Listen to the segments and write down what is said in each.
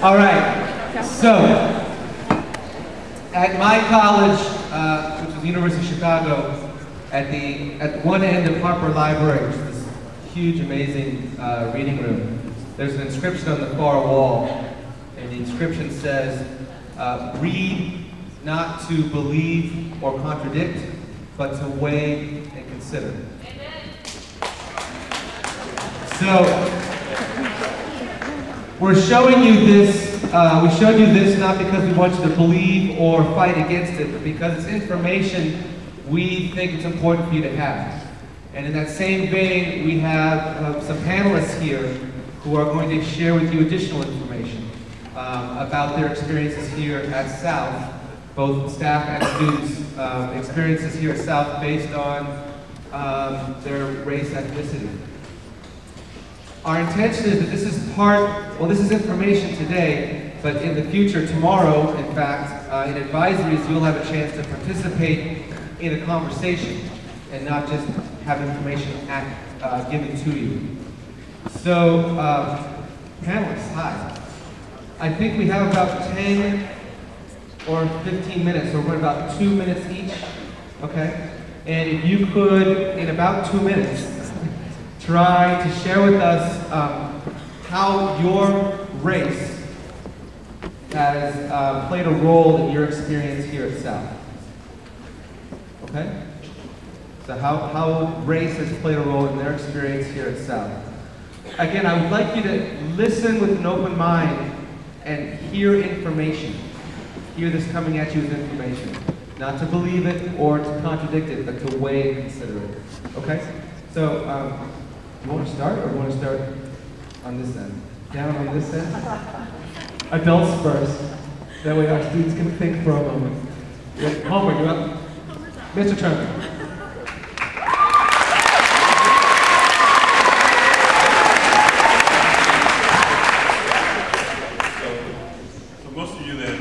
All right, so at my college, which was the University of Chicago, at one end of Harper Library, which is this huge, amazing reading room, there's an inscription on the far wall, and the inscription says, read not to believe or contradict, but to weigh and consider. So, we're showing you this, we showed you this not because we want you to believe or fight against it, but because it's information we think it's important for you to have. And in that same vein, we have some panelists here who are going to share with you additional information about their experiences here at South, both staff and students, experiences here at South based on their race, ethnicity. Our intention is that this is information today, but in the future, tomorrow, in fact, in advisories, you'll have a chance to participate in a conversation and not just have information given to you. So, panelists, hi. I think we have about 10 or 15 minutes, so we're about 2 minutes each, okay? And if you could, in about 2 minutes, try to share with us how your race has played a role in your experience here at South. Okay? So how race has played a role in their experience here at South. Again, I would like you to listen with an open mind and hear information. Hear this coming at you as information. Not to believe it or to contradict it, but to weigh and consider it. Okay? So, you want to start, or you want to start on this end? Down on this end? Adults first. That way our students can think for a moment. Homer, you up? Mr. Turner. So most of you that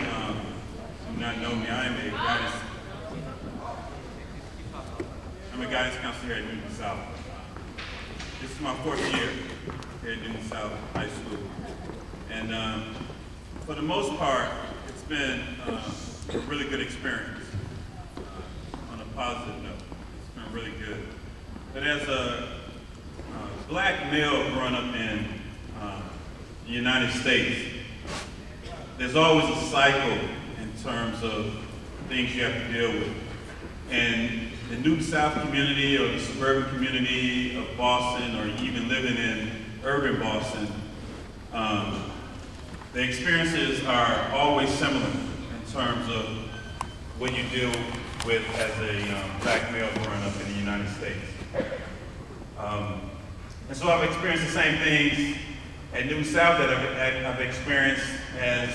do not know me, I'm a guidance counselor here at Newton South. This is my 4th year here at Newton South High School. And for the most part, it's been a really good experience on a positive note. It's been really good. But as a black male growing up in the United States, there's always a cycle in terms of things you have to deal with. And the Newton South community or the suburban community of Boston, or even living in urban Boston, the experiences are always similar in terms of what you deal with as a black male growing up in the United States. And so I've experienced the same things at Newton South that I've experienced as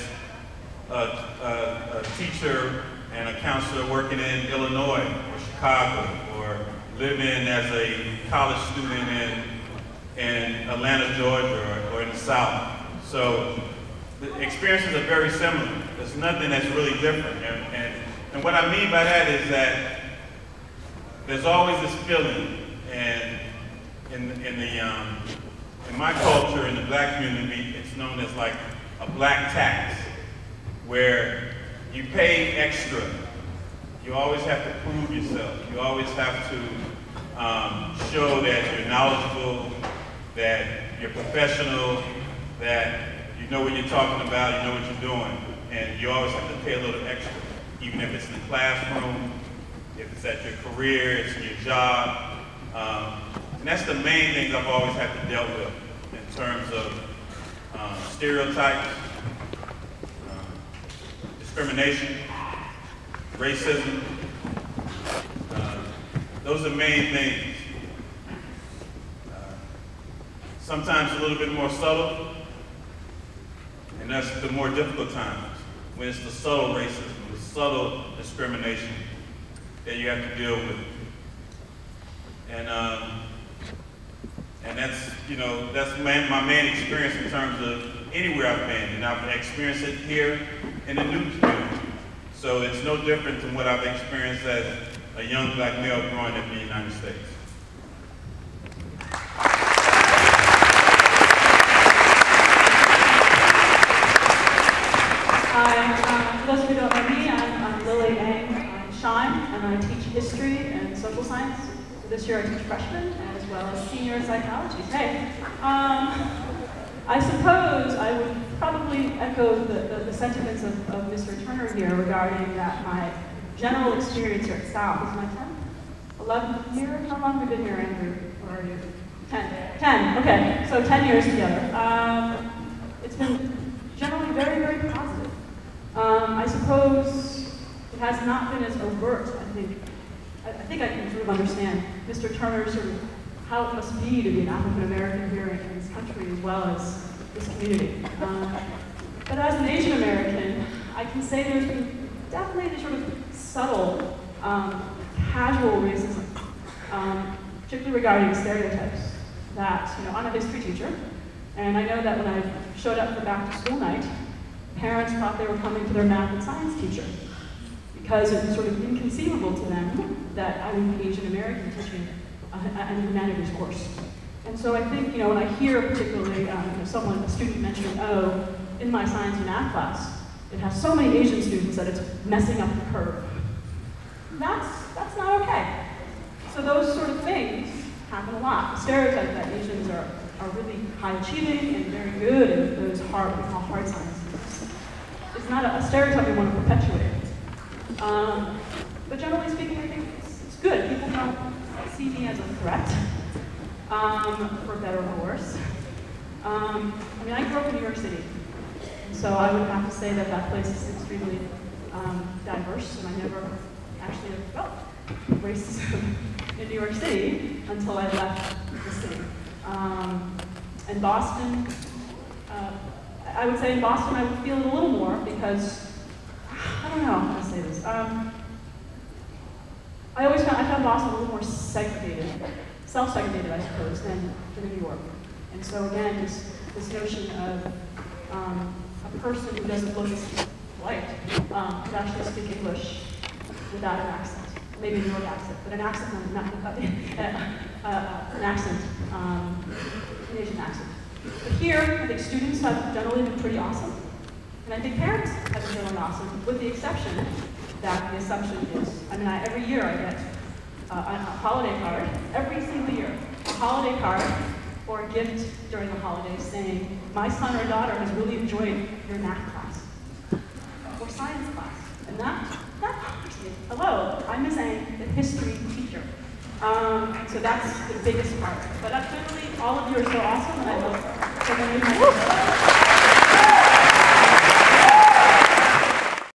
a teacher and a counselor working in Illinois or Chicago, or living as a college student in Atlanta, Georgia, or in the South. So the experiences are very similar. There's nothing that's really different. And what I mean by that is that there's always this feeling, and in my culture, in the black community, it's known as like a black tax, where you pay extra. You always have to prove yourself. You always have to show that you're knowledgeable, that you're professional, that you know what you're talking about, you know what you're doing. And you always have to pay a little extra, even if it's in the classroom, if it's at your career, it's in your job. And that's the main things I've always had to deal with in terms of stereotypes, discrimination, racism. Those are main things. Sometimes a little bit more subtle, and that's the more difficult times, when it's the subtle racism, the subtle discrimination that you have to deal with. And that's, that's my main experience in terms of anywhere I've been, and I've experienced it here in the Newton community. So it's no different than what I've experienced as a young black male growing up in the United States. history and social science. This year I teach freshmen as well as senior psychology. Hey, I suppose I would probably echo the sentiments of Mr. Turner here regarding that my general experience here at South is my 10th, 11th year. How long have we been here, Andrew? Where are you? 10. 10, okay, so 10 years together. It's been generally very, very positive. I suppose it has not been as overt, I think. I think I can sort of understand Mr. Turner's sort of how it must be to be an African American here in this country as well as this community. But as an Asian American, I can say there's been definitely this sort of subtle, casual racism, particularly regarding stereotypes that, you know, I'm a history teacher, and I know that when I showed up for back to school night, parents thought they were coming to their math and science teacher because it was sort of inconceivable to them that I would be Asian American teaching a humanities course. And so I think, you know, when I hear particularly you know, a student mentioning, oh, in my science and math class, it has so many Asian students that it's messing up the curve. That's not okay. So those sort of things happen a lot. The stereotype that Asians are really high achieving and very good at those hard sciences. It's not a stereotype we want to perpetuate. But generally speaking, I think it's good. People don't see me as a threat, for better or worse. I mean, I grew up in New York City, and so I would have to say that that place is extremely diverse, and I never actually felt racism in New York City until I left the city. In Boston, I would say in Boston I would feel it a little more because, I don't know how to say this. I found Boston a little more segregated, self-segregated, I suppose, than New York. And so again, this notion of a person who doesn't look as white could actually speak English without an accent. Maybe a New York accent, but an accent, not an accent, an Asian accent. But here, I think students have generally been pretty awesome. And I think parents have been really awesome, with the exception that the assumption is, I mean, every year I get a holiday card, every single year, a holiday card or a gift during the holidays saying, my son or daughter has really enjoyed your math class or science class. And that bothers me. Hello, I'm Ms. Ang, the history teacher. So that's the biggest part. But generally, all of you are so awesome, and I love so many of you.